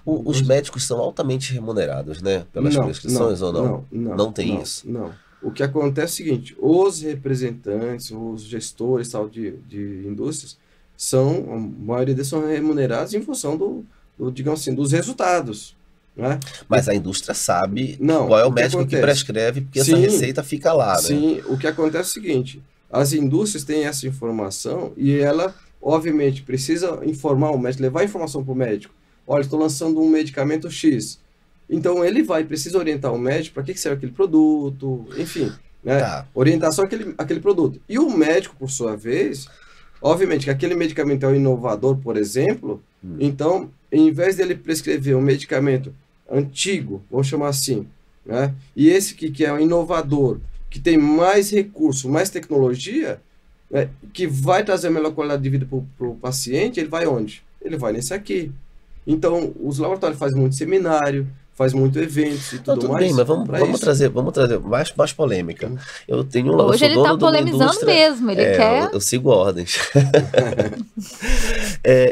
Os médicos são altamente remunerados, né? Pelas prescrições ou não? Não tem isso? Não. O que acontece é o seguinte, os representantes, os gestores tal, de indústrias, a maioria deles são remunerados em função digamos assim, dos resultados. Né? Mas a indústria sabe qual é o médico que prescreve, porque essa receita fica lá. Sim, o que acontece é o seguinte, as indústrias têm essa informação e ela... Obviamente, precisa informar o médico, levar a informação para o médico. Olha, estou lançando um medicamento X. Então, ele precisa orientar o médico para que serve aquele produto, enfim. Né? Orientação àquele produto. E o médico, por sua vez, obviamente que aquele medicamento é um inovador, por exemplo, então, em vez dele prescrever um medicamento antigo, vamos chamar assim, né? E esse que é um inovador, que tem mais recurso, mais tecnologia... que vai trazer a melhor qualidade de vida para o paciente, ele vai onde? Ele vai nesse aqui. Então, os laboratórios fazem muito seminário, faz muito eventos e tudo mais. Bem, mas vamos trazer mais polêmica. Eu tenho Hoje ele está polemizando mesmo, ele quer... Eu sigo ordens.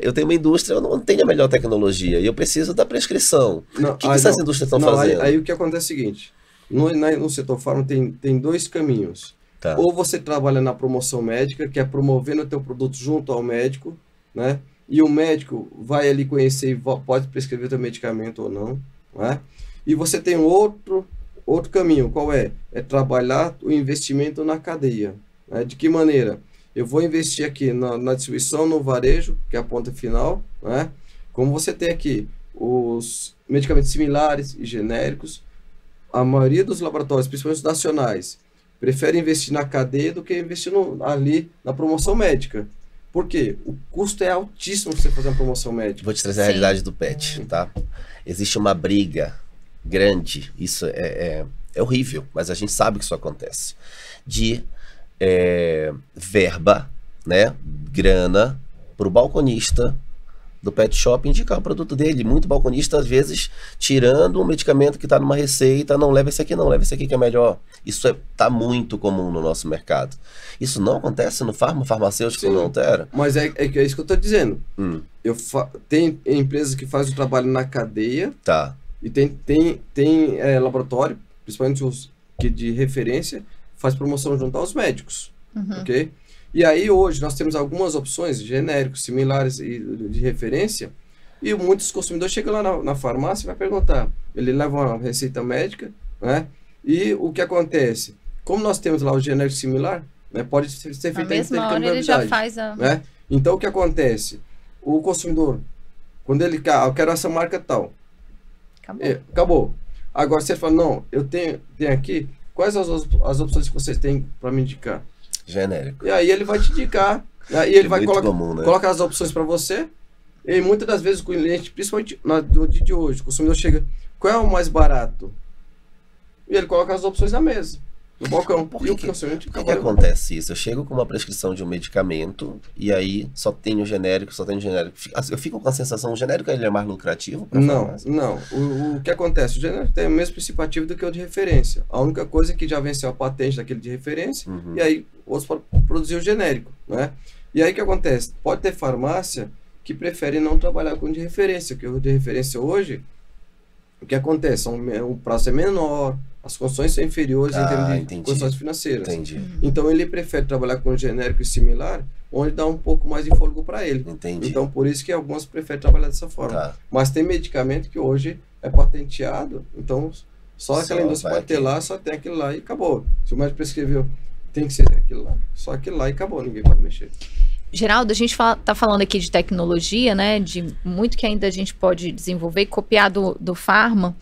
Eu tenho uma indústria, eu não tenho a melhor tecnologia, e eu preciso da prescrição. O que essas indústrias estão fazendo? Aí o que acontece é o seguinte, no setor farma tem dois caminhos. Ou você trabalha na promoção médica, que é promovendo o teu produto junto ao médico, né? E o médico vai ali conhecer e pode prescrever o teu medicamento ou não, né? E você tem outro caminho, qual é? É trabalhar o investimento na cadeia. Né? De que maneira? Eu vou investir aqui na distribuição, no varejo, que é a ponta final, né? Como você tem aqui os medicamentos similares e genéricos, a maioria dos laboratórios, principalmente os nacionais, prefere investir na cadeia do que investir ali na promoção médica. Por quê? O custo é altíssimo para você fazer uma promoção médica. Vou te trazer a realidade do PET, tá? Existe uma briga grande, isso é horrível, mas a gente sabe que isso acontece, de verba, né, grana, para o balconista do pet shop indicar o produto dele. Muito balconista, às vezes, tirando um medicamento que está numa receita, não, leva esse aqui não, leva esse aqui que é melhor. Isso está muito comum no nosso mercado. Isso não acontece no farmacêutico, não altera? Mas é isso que eu estou dizendo. Tem empresas que fazem o trabalho na cadeia, e tem laboratório, principalmente os que de referência, faz promoção junto aos médicos, ok? E aí hoje nós temos algumas opções genéricos, similares e de referência, e muitos consumidores chegam lá na farmácia e vai perguntar, ele leva uma receita médica, né? E o que acontece? Como nós temos lá o genérico similar, né, pode ser feito na mesma hora ele já faz a... Né? Então o que acontece? O consumidor, quando ele quer, eu quero essa marca tal, acabou. Agora você fala, não, eu tenho aqui, quais as opções que vocês têm para me indicar? Genérico. E aí ele vai te indicar, e ele vai colocar as opções para você, e muitas das vezes o cliente, principalmente no dia de hoje, o consumidor chega, qual é o mais barato? e ele coloca as opções na mesa, no balcão. Por E o que paciente Por que acaba... acontece isso? Eu chego com uma prescrição de um medicamento e aí só tem o genérico, Eu fico com a sensação, o genérico ele é mais lucrativo pra farmácia? Não. O que acontece? O genérico tem o mesmo princípio ativo do que o de referência. A única coisa é que já venceu a patente daquele de referência, e aí outros podem produzir o genérico, né? E aí o que acontece? Pode ter farmácia que prefere não trabalhar com o de referência, porque o de referência hoje, o que acontece? O prazo é menor, as condições são inferiores em termos de condições financeiras. Entendi. Então ele prefere trabalhar com um genérico similar, onde dá um pouco mais de fôlego para ele. Entendi. Então por isso que alguns preferem trabalhar dessa forma. Tá. Mas tem medicamento que hoje é patenteado, então só aquela indústria pode ter lá, só tem aquilo lá e acabou. Se o médico prescreveu, tem que ser aquilo lá, só aquilo lá e acabou, ninguém pode mexer. Geraldo, a gente tá falando aqui de tecnologia, né? De muito que ainda a gente pode desenvolver e copiar do Pharma.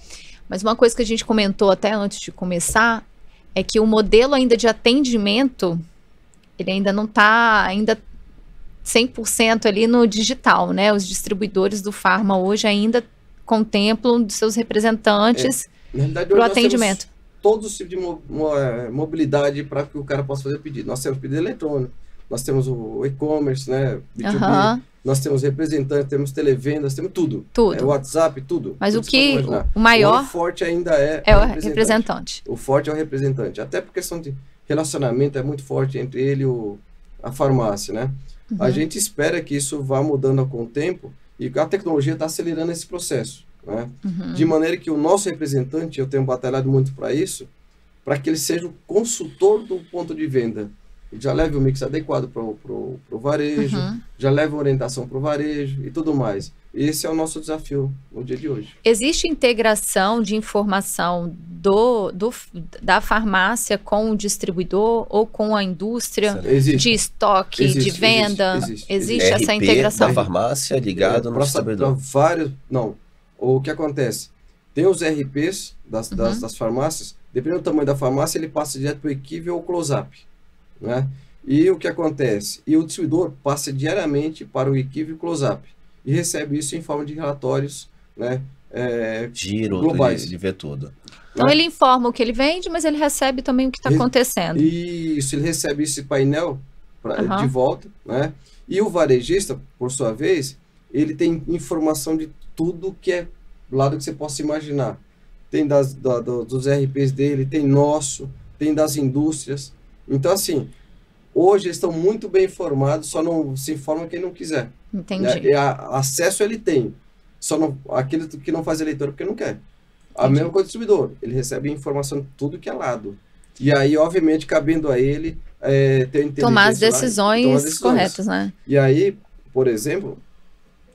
Mas uma coisa que a gente comentou até antes de começar é que o modelo ainda de atendimento, ele ainda não está ainda 100% ali no digital, né? Os distribuidores do Pharma hoje ainda contemplam dos seus representantes para o atendimento. Todos os tipos de mobilidade para que o cara possa fazer o pedido. Nós temos pedido eletrônico, nós temos o e-commerce, né? B2B, nós temos representantes, temos televendas, temos tudo. Tudo. WhatsApp, tudo. Mas tudo o maior... O forte ainda é o representante. O forte é o representante. Até por questão de relacionamento é muito forte entre ele e a farmácia, né? A gente espera que isso vá mudando com o tempo e a tecnologia está acelerando esse processo, né? De maneira que o nosso representante, eu tenho batalhado muito para isso, para que ele seja o consultor do ponto de venda. Ele já leve o mix adequado para o varejo, já leve orientação para o varejo e tudo mais. Esse é o nosso desafio no dia de hoje. Existe integração de informação da farmácia com o distribuidor ou com a indústria? Existe. De estoque, de venda? Existe essa integração? Da farmácia ligado no distribuidor? Não. O que acontece? Tem os RPs das farmácias, dependendo do tamanho da farmácia, ele passa direto para o equipe ou close-up, né? E o que acontece? E o distribuidor passa diariamente para o equipe e close-up e recebe isso em forma de relatórios, né? Giro, globais. Ele vê tudo. Então ele informa o que ele vende, mas ele recebe também o que está acontecendo. Isso, ele recebe esse painel de volta, né? E o varejista, por sua vez, ele tem informação de tudo que é lado que você possa imaginar. Tem dos RPs dele, tem nosso, tem das indústrias. Então, assim, hoje eles estão muito bem informados, só não se informa quem não quiser. Entendi. Acesso ele tem, só não, aquele que não faz eleitor porque não quer. A mesma coisa do distribuidor, ele recebe informação de tudo que é lado. E aí, obviamente, cabendo a ele ter tomar as decisões corretas, né? E aí, por exemplo,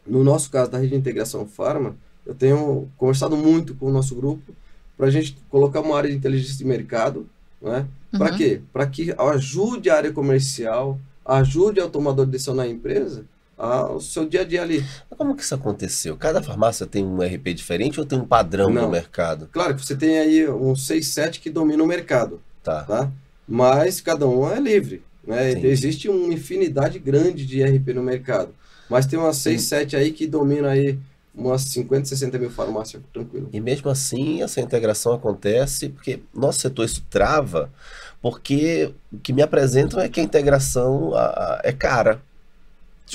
no nosso caso da rede de integração Pharma, eu tenho conversado muito com o nosso grupo para a gente colocar uma área de inteligência de mercado, né? Para quê? Para que ajude a área comercial, ajude o tomador de decisão na empresa, ao seu dia a dia ali. Como que isso aconteceu? Cada farmácia tem um RP diferente ou tem um padrão no mercado? Claro que você tem aí uns 6, 7 que dominam o mercado, tá? Mas cada um é livre, né? Existe uma infinidade grande de RP no mercado, mas tem umas 6, 7 aí que dominam aí umas 50, 60 mil farmácias, tranquilo. E mesmo assim, essa integração acontece porque nosso setor isso trava, porque o que me apresentam é que a integração é cara.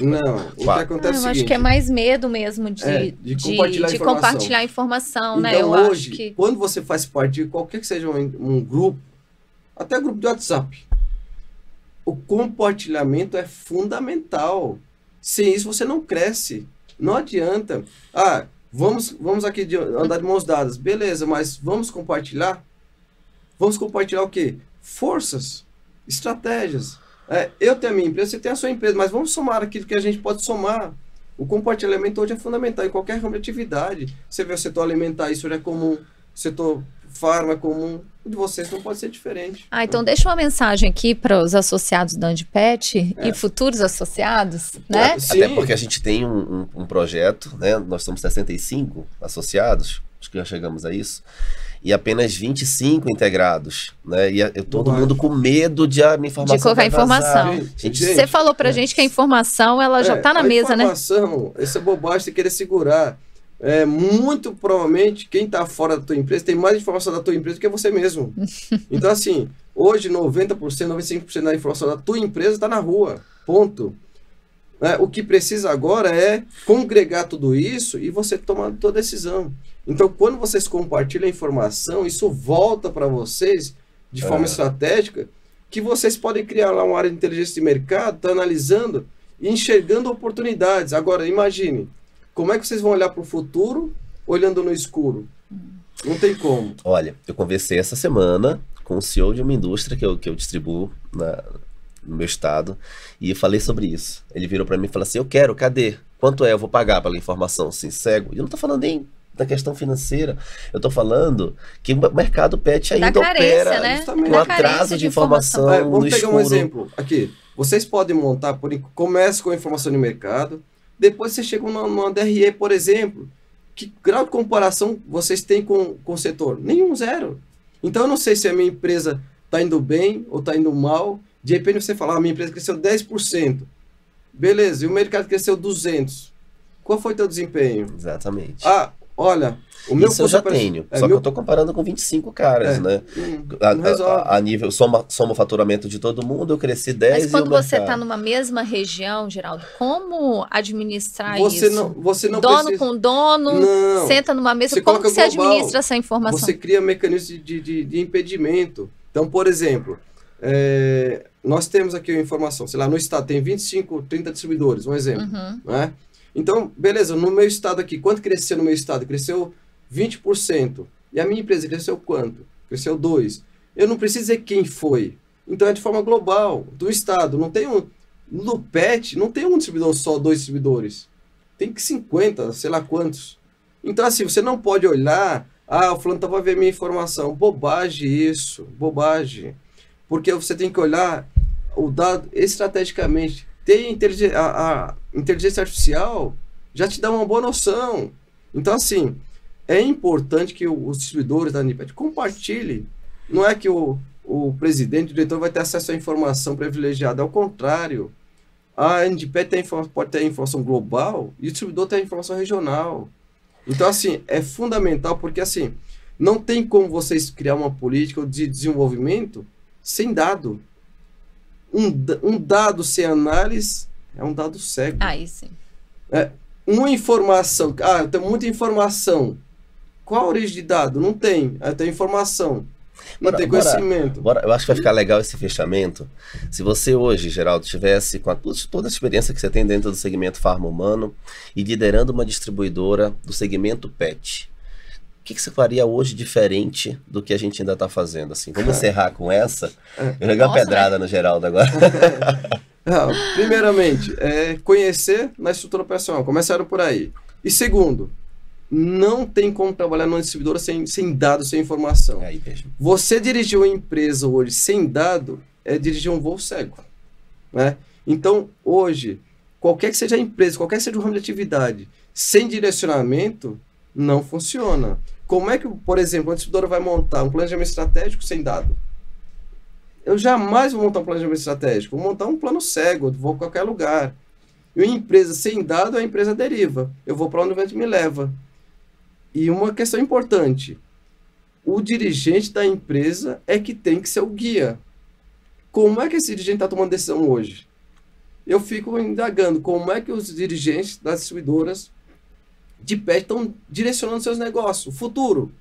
Não, o que acontece é o seguinte, acho que é mais medo mesmo de compartilhar informação, né? Então, eu hoje, acho que... quando você faz parte de qualquer que seja um grupo, até grupo de WhatsApp, o compartilhamento é fundamental. Sem isso, você não cresce. Não adianta. Vamos aqui andar de mãos dadas. Beleza, mas vamos compartilhar? Vamos compartilhar o quê? Forças, estratégias. Eu tenho a minha empresa, você tem a sua empresa, mas vamos somar aquilo que a gente pode somar. O compartilhamento hoje é fundamental em qualquer ramo de atividade. Você vê o setor alimentar, isso já é comum. O setor farma é comum. O de vocês não pode ser diferente. Então deixa uma mensagem aqui para os associados da Andipet e futuros associados, né? Até porque a gente tem um projeto, né? Nós somos 65 associados, acho que já chegamos a isso, e apenas 25 integrados, né? E todo mundo com medo de a informação de colocar informação. Você falou pra gente que a informação ela já está na mesa, né? A informação, essa bobagem de querer segurar. muito provavelmente quem está fora da tua empresa tem mais informação da tua empresa do que você mesmo. Então, assim, hoje 90%, 95% da informação da tua empresa está na rua. Ponto. O que precisa agora é congregar tudo isso e você tomar a tua decisão. Então, quando vocês compartilham a informação, isso volta para vocês de forma estratégica, que vocês podem criar lá uma área de inteligência de mercado, tá analisando e enxergando oportunidades. Agora, imagine, como é que vocês vão olhar para o futuro olhando no escuro? Não tem como. Olha, eu conversei essa semana com o CEO de uma indústria que eu distribuo no meu estado, e eu falei sobre isso. Ele virou para mim e falou assim, cadê? Quanto eu vou pagar pela informação? Assim, cego. E eu não tô falando nem da questão financeira, eu tô falando que o mercado pet ainda opera, né? Com atraso de informação Vamos no pegar escuro. um exemplo aqui. Vocês podem montar, comece com informação de mercado, depois vocês chegam numa DRE, por exemplo. Que grau de comparação vocês têm com o setor? Nenhum, zero. Então eu não sei se a minha empresa está indo bem ou está indo mal. De repente você fala, a minha empresa cresceu 10%. Beleza, e o mercado cresceu 200%. Qual foi o teu desempenho? Exatamente. Olha, o meu isso eu já tenho, só que eu tô comparando com 25 caras, né? A nível, soma o faturamento de todo mundo, eu cresci 10 Mas quando e o você está numa mesma região, Geraldo, como administrar isso? Você não dono precisa... com dono, senta numa mesa, como que você administra essa informação? Você cria mecanismos de impedimento. Então, por exemplo, nós temos aqui a informação, sei lá, no estado tem 25, 30 distribuidores, um exemplo, né? Então, beleza, no meu estado aqui, quanto cresceu no meu estado? Cresceu 20%. E a minha empresa cresceu quanto? Cresceu 2%. Eu não preciso dizer quem foi. Então é de forma global, do estado. Não tem no PET, não tem um distribuidor só, 2 distribuidores. Tem que 50, sei lá quantos. Então assim, você não pode olhar, o fulano estava vendo minha informação. Bobagem isso, bobagem. Porque você tem que olhar o dado estrategicamente. A inteligência artificial já te dá uma boa noção. Então, assim, é importante que os distribuidores da Andipet compartilhem. Não é que o presidente, o diretor vai ter acesso à informação privilegiada. Ao contrário, a Andipet pode ter informação global e o distribuidor tem a informação regional. Então, assim, é fundamental porque, assim, não tem como vocês criar uma política de desenvolvimento sem dado. Um dado sem análise é um dado cego. Aí sim. Uma informação. Eu tenho muita informação. Qual a origem de dado? Não tem. Eu tenho informação. Não tem conhecimento. Eu acho que vai ficar legal esse fechamento. Se você hoje, Geraldo, tivesse com toda a experiência que você tem dentro do segmento farma humano e liderando uma distribuidora do segmento pet, o que você faria hoje diferente do que a gente ainda está fazendo? Assim, vamos encerrar com essa. Eu joguei uma pedrada no Geraldo agora. Primeiramente, conhecer na estrutura operacional. Começaram por aí. E segundo, não tem como trabalhar numa distribuidora sem dados, sem informação. Aí mesmo. Você dirigir uma empresa hoje sem dado é dirigir um voo cego. Né? Então, hoje, qualquer que seja a empresa, qualquer que seja o ramo de atividade, sem direcionamento, não funciona. Como é que, por exemplo, a distribuidora vai montar um planejamento estratégico sem dado? Eu jamais vou montar um planejamento estratégico, vou montar um plano cego, vou para qualquer lugar. E uma empresa sem dado, a empresa deriva. Eu vou para onde o vento me leva. E uma questão importante, o dirigente da empresa é que tem que ser o guia. Como é que esse dirigente está tomando decisão hoje? Eu fico indagando como é que os dirigentes das distribuidoras de pet estão direcionando seus negócios, o futuro.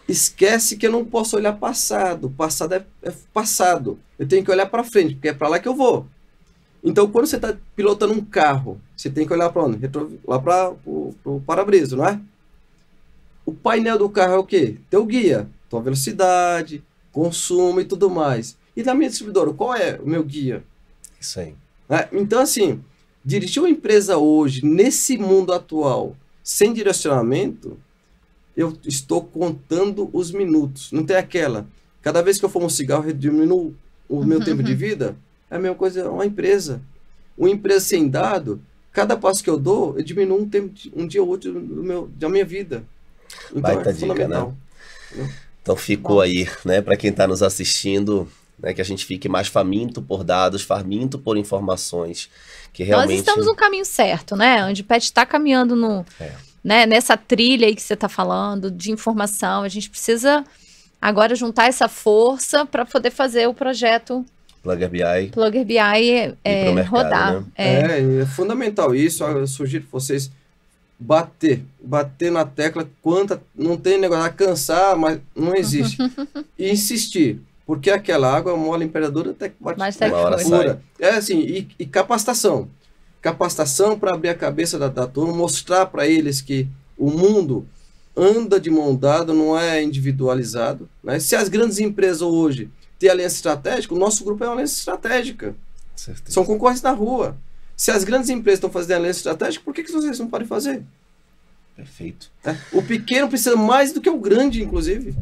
Esquece que eu não posso olhar passado. O passado é passado. Eu tenho que olhar para frente, porque é para lá que eu vou. Então, quando você está pilotando um carro, você tem que olhar para onde? Lá para o para-brisa, não é? O painel do carro é o quê? Teu guia. Tua velocidade, consumo e tudo mais. E da minha distribuidora, qual é o meu guia? Isso aí. Então, assim, dirigir uma empresa hoje, nesse mundo atual, sem direcionamento, eu estou contando os minutos. Não tem aquela. Cada vez que eu fumo um cigarro, eu diminuo o meu tempo de vida. É a mesma coisa, uma empresa. Uma empresa sem dado, cada passo que eu dou, eu diminuo um tempo, um dia ou outro da minha vida. Então, baita dica, né? Então ficou aí, né, para quem está nos assistindo, né? Que a gente fique mais faminto por dados, faminto por informações. Que realmente... Nós estamos no caminho certo, né? A Andipet está caminhando né, nessa trilha aí que você está falando, de informação. A gente precisa agora juntar essa força para poder fazer o projeto Plugger BI pro mercado, rodar. Né? É fundamental isso. Eu sugiro que vocês bater na tecla, não tem negócio de cansar, mas não existe. E insistir, porque aquela água mole imperadora até que bate uma hora sai. É assim, e capacitação para abrir a cabeça da turma, mostrar para eles que o mundo anda de mão dada, não é individualizado, né? Se as grandes empresas hoje têm aliança estratégica, o nosso grupo é uma aliança estratégica. Certeza. São concorrentes na rua. Se as grandes empresas estão fazendo aliança estratégica, por que vocês não podem fazer? Perfeito. O pequeno precisa mais do que o grande, inclusive.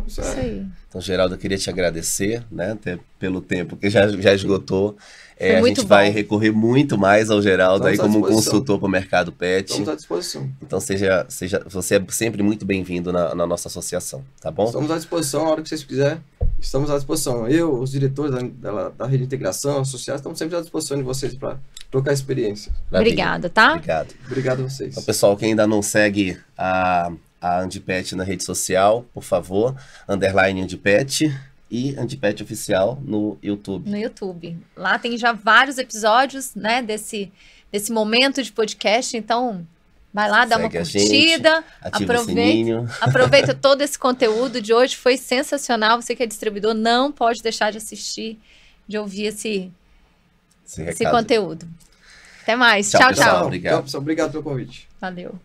Isso aí. Então, Geraldo, eu queria te agradecer, né, até pelo tempo que já esgotou. Foi a muito gente bom. vai recorrer muito mais ao Geraldo aí Estamos à como disposição. consultor para o mercado pet. Estamos à disposição. Então, você é sempre muito bem-vindo na nossa associação, tá bom? Estamos à disposição, a hora que vocês quiserem. Estamos à disposição. Eu, os diretores da rede de integração, associados, estamos sempre à disposição de vocês para trocar experiência. Maravilha. Obrigada, tá? Obrigado. Obrigado a vocês. Então, pessoal, quem ainda não segue a Andipet na rede social, por favor, _Andipet e Andipet Oficial no YouTube. No YouTube. Lá tem já vários episódios, né, desse momento de podcast, então vai lá, dá uma Segue a gente, curtida, ativa o sininho. aproveita todo esse conteúdo de hoje, foi sensacional, você que é distribuidor não pode deixar de assistir, de ouvir esse recado. conteúdo. Até mais, Tchau, tchau, pessoal. tchau. Obrigado. Tchau, pessoal. Obrigado pelo convite. Valeu.